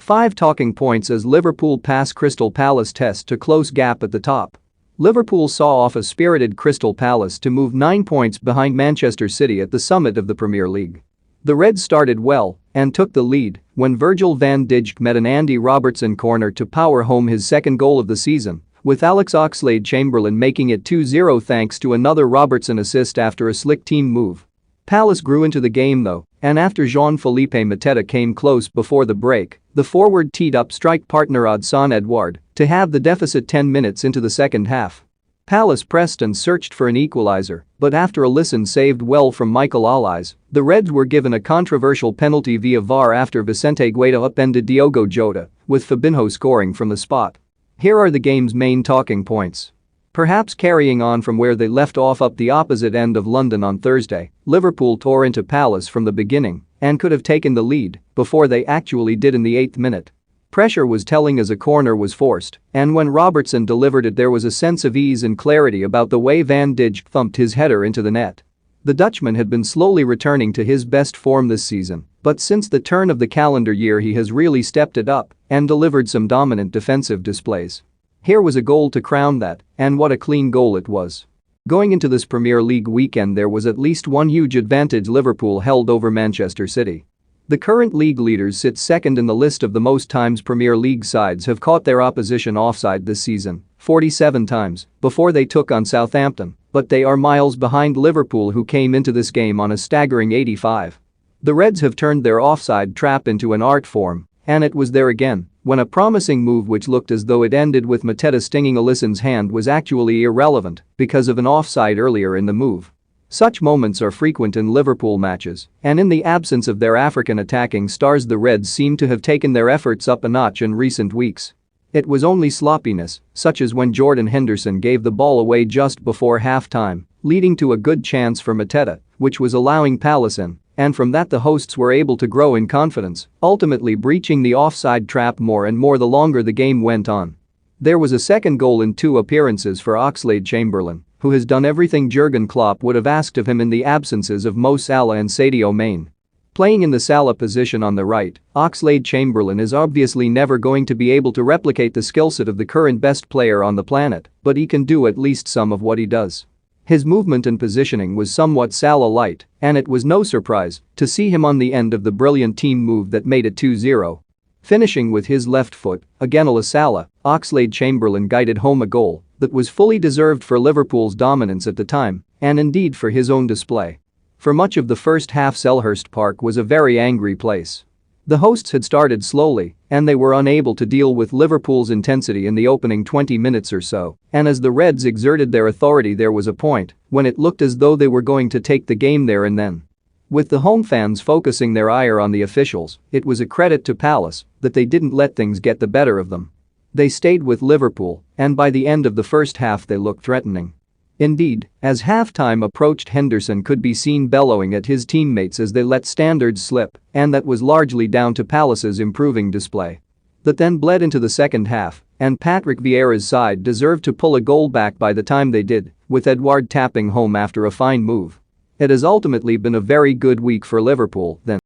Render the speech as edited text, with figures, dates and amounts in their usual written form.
5 talking points as Liverpool pass Crystal Palace test to close gap at the top. Liverpool saw off a spirited Crystal Palace to move 9 points behind Manchester City at the summit of the Premier League. The Reds started well and took the lead when Virgil van Dijk met an Andy Robertson corner to power home his second goal of the season, with Alex Oxlade-Chamberlain making it 2-0 thanks to another Robertson assist after a slick team move. Palace grew into the game though, and after Jean-Philippe Mateta came close before the break, the forward teed up strike partner Odsonne Edouard to have the deficit 10 minutes into the second half. Palace pressed and searched for an equalizer, but after Alisson saved well from Michael Olise, the Reds were given a controversial penalty via VAR after Vicente Guaita upended Diogo Jota, with Fabinho scoring from the spot. Here are the game's main talking points. Perhaps carrying on from where they left off up the opposite end of London on Thursday, Liverpool tore into Palace from the beginning and could have taken the lead before they actually did in the 8th minute. Pressure was telling as a corner was forced, and when Robertson delivered it there was a sense of ease and clarity about the way Van Dijk thumped his header into the net. The Dutchman had been slowly returning to his best form this season, but since the turn of the calendar year he has really stepped it up and delivered some dominant defensive displays. Here was a goal to crown that, and what a clean goal it was. Going into this Premier League weekend there was at least one huge advantage Liverpool held over Manchester City. The current league leaders sit second in the list of the most times Premier League sides have caught their opposition offside this season, 47 times, before they took on Southampton, but they are miles behind Liverpool who came into this game on a staggering 85. The Reds have turned their offside trap into an art form, and it was there again when a promising move which looked as though it ended with Mateta stinging Alisson's hand was actually irrelevant because of an offside earlier in the move. Such moments are frequent in Liverpool matches, and in the absence of their African attacking stars the Reds seem to have taken their efforts up a notch in recent weeks. It was only sloppiness, such as when Jordan Henderson gave the ball away just before half-time, leading to a good chance for Mateta, which was allowing Palace in, and from that the hosts were able to grow in confidence, ultimately breaching the offside trap more and more the longer the game went on. There was a second goal in 2 appearances for Oxlade-Chamberlain, who has done everything Jurgen Klopp would have asked of him in the absences of Mo Salah and Sadio Mane. Playing in the Salah position on the right, Oxlade-Chamberlain is obviously never going to be able to replicate the skillset of the current best player on the planet, but he can do at least some of what he does. His movement and positioning was somewhat Salah-light, and it was no surprise to see him on the end of the brilliant team move that made it 2-0. Finishing with his left foot, again a la Salah, Oxlade-Chamberlain guided home a goal that was fully deserved for Liverpool's dominance at the time, and indeed for his own display. For much of the first half Selhurst Park was a very angry place. The hosts had started slowly, and they were unable to deal with Liverpool's intensity in the opening 20 minutes or so, and as the Reds exerted their authority there was a point when it looked as though they were going to take the game there and then. With the home fans focusing their ire on the officials, it was a credit to Palace that they didn't let things get the better of them. They stayed with Liverpool, and by the end of the first half they looked threatening. Indeed, as halftime approached Henderson could be seen bellowing at his teammates as they let standards slip, and that was largely down to Palace's improving display. That then bled into the second half, and Patrick Vieira's side deserved to pull a goal back by the time they did, with Edouard tapping home after a fine move. It has ultimately been a very good week for Liverpool then.